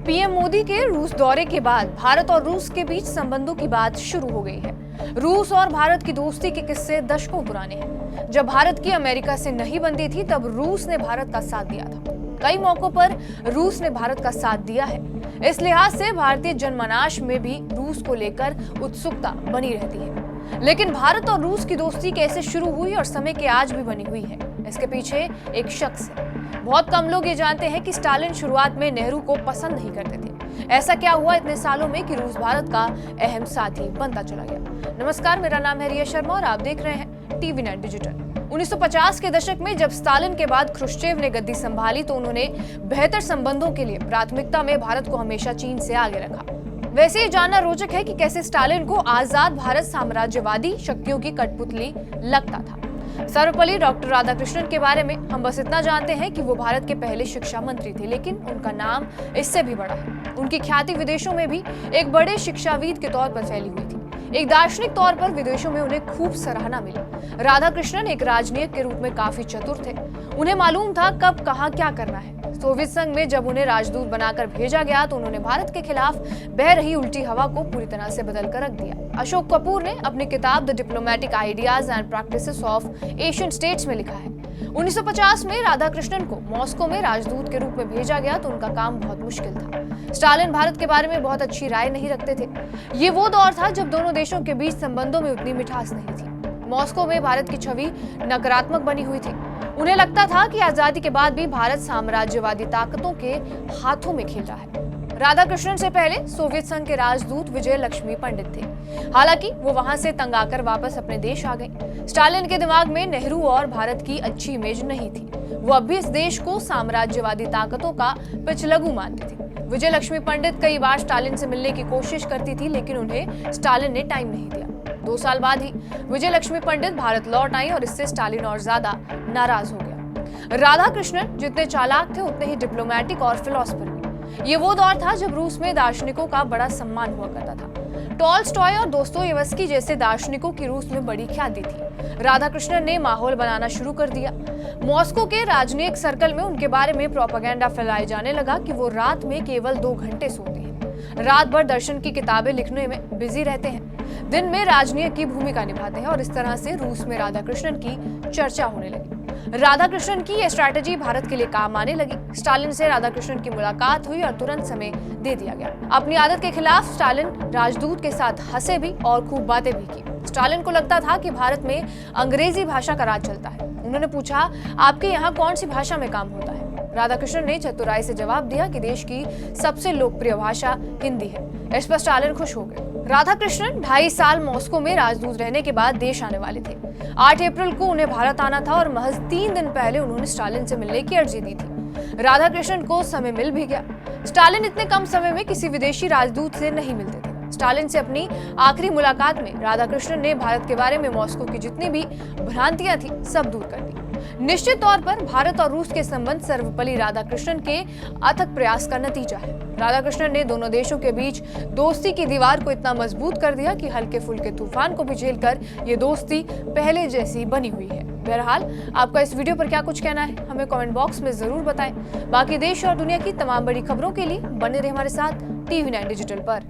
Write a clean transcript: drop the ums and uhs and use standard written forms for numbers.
PM Modi के रूस दौरे के बाद भारत और रूस के बीच संबंधों की बात शुरू हो गई है। रूस और भारत की दोस्ती के किस्से दशकों पुराने हैं। जब भारत की अमेरिका से नहीं बनती थी तब रूस ने भारत का साथ दिया था। कई मौकों पर रूस ने भारत का साथ दिया है। इस लिहाज से भारतीय जनमानस में भी रूस को लेकर उत्सुकता बनी रहती है। लेकिन भारत और रूस की दोस्ती कैसे शुरू हुई और समय के आज भी बनी हुई है, इसके पीछे एक शख्स है। बहुत कम लोग ये जानते हैं कि स्टालिन शुरुआत में नेहरू को पसंद नहीं करते थे। ऐसा क्या हुआ इतने सालों में कि रूस भारत का अहम साथी बनता चला गया। नमस्कार, मेरा नाम है रिया शर्मा और आप देख रहे हैं TV9 डिजिटल। 1950 के दशक में जब स्टालिन के बाद ख्रुश्चेव ने गद्दी संभाली तो उन्होंने बेहतर संबंधों के लिए प्राथमिकता में भारत को हमेशा चीन से आगे रखा। वैसे ये जानना रोचक है कि कैसे स्टालिन को आजाद भारत साम्राज्यवादी शक्तियों की कठपुतली लगता था। सर्वपल्ली डॉक्टर राधाकृष्णन के बारे में हम बस इतना जानते हैं कि वो भारत के पहले शिक्षा मंत्री थे, लेकिन उनका नाम इससे भी बड़ा है। उनकी ख्याति विदेशों में भी एक बड़े शिक्षाविद के तौर पर फैली हुई थी। एक दार्शनिक तौर पर विदेशों में उन्हें खूब सराहना मिली। राधाकृष्णन एक राजनीतिक के रूप में काफी चतुर थे। उन्हें मालूम था कब कहां क्या करना है। सोवियत संघ में जब उन्हें राजदूत बनाकर भेजा गया तो उन्होंने भारत के खिलाफ बह रही उल्टी हवा को पूरी तरह से बदल कर रख दिया। अशोक कपूर ने अपनी किताब the diplomatic ideas and practices of Asian states में लिखा है, 1950 में राधाकृष्णन को मॉस्को में राजदूत के रूप में भेजा गया तो उनका काम बहुत मुश्किल था। स्टालिन भारत के बारे में बहुत अच्छी राय नहीं रखते थे। ये वो दौर था जब दोनों देशों के बीच संबंधों में उतनी मिठास नहीं थी। मॉस्को में भारत की छवि नकारात्मक बनी हुई थी। उन्हें लगता था कि आजादी के बाद भी भारत साम्राज्यवादी ताकतों के हाथों में खेल रहा है। राधाकृष्णन से पहले सोवियत संघ के राजदूत विजय लक्ष्मी पंडित थे। हालांकि वो वहां से तंग आकर वापस अपने देश आ गए। स्टालिन के दिमाग में नेहरू और भारत की अच्छी इमेज नहीं थी। वो अब भी इस देश को साम्राज्यवादी ताकतों का पिछलगू मानते थे। विजय लक्ष्मी पंडित कई बार स्टालिन से मिलने की कोशिश करती थी, लेकिन उन्हें स्टालिन ने टाइम नहीं दिया। 2 साल बाद ही विजय लक्ष्मी पंडित भारत लौट आई और इससे स्टालिन और ज्यादा नाराज हो गया। राधाकृष्णन जितने चालाक थे उतने ही डिप्लोमेटिक और फिलोसफर भी। ये वो दौर था जब रूस में दार्शनिकों का बड़ा सम्मान हुआ करता था। टॉल्स्टॉय और दोस्तोयेवस्की जैसे दार्शनिकों की रूस में बड़ी ख्याति थी। राधाकृष्णन ने माहौल बनाना शुरू कर दिया। मॉस्को के राजनीतिक सर्कल में उनके बारे में प्रोपेगेंडा फैलाया जाने लगा कि वो रात में केवल 2 घंटे सोते हैं, रात भर दर्शन की किताबें लिखने में बिजी रहते हैं, दिन में राजनीति की भूमिका निभाते हैं और इस तरह से रूस में राधाकृष्णन की चर्चा होने लगी। राधाकृष्णन की यह स्ट्रैटेजी भारत के लिए काम आने लगी। स्टालिन से राधाकृष्णन की मुलाकात हुई और तुरंत समय दे दिया गया। अपनी आदत के खिलाफ स्टालिन राजदूत के साथ हंसे भी और खूब बातें भी की। स्टालिन को लगता था कि भारत में अंग्रेजी भाषा का राज चलता है। उन्होंने पूछा, आपके यहाँ कौन सी भाषा में काम होता है? राधाकृष्णन ने चतुराई से जवाब दिया कि देश की सबसे लोकप्रिय भाषा हिंदी है। इस पर स्टालिन खुश हो गए। राधाकृष्णन 2.5 साल मॉस्को में राजदूत रहने के बाद देश आने वाले थे। 8 अप्रैल को उन्हें भारत आना था और महज 3 दिन पहले उन्होंने स्टालिन से मिलने की अर्जी दी थी। राधाकृष्णन को समय मिल भी गया। स्टालिन इतने कम समय में किसी विदेशी राजदूत से नहीं मिलते थे। स्टालिन से अपनी आखिरी मुलाकात में राधाकृष्णन ने भारत के बारे में मॉस्को की जितनी भी भ्रांतियां थी सब दूर कर दी। निश्चित तौर पर भारत और रूस के संबंध सर्वपल्ली राधाकृष्णन के अथक प्रयास का नतीजा है। राधाकृष्णन ने दोनों देशों के बीच दोस्ती की दीवार को इतना मजबूत कर दिया कि हल्के फुल्के तूफान को भी झेलकर ये दोस्ती पहले जैसी बनी हुई है। बहरहाल, आपका इस वीडियो पर क्या कुछ कहना है हमें कमेंट बॉक्स में जरूर बताएं। बाकी देश और दुनिया की तमाम बड़ी खबरों के लिए बने रहे हमारे साथ TV9 डिजिटल पर।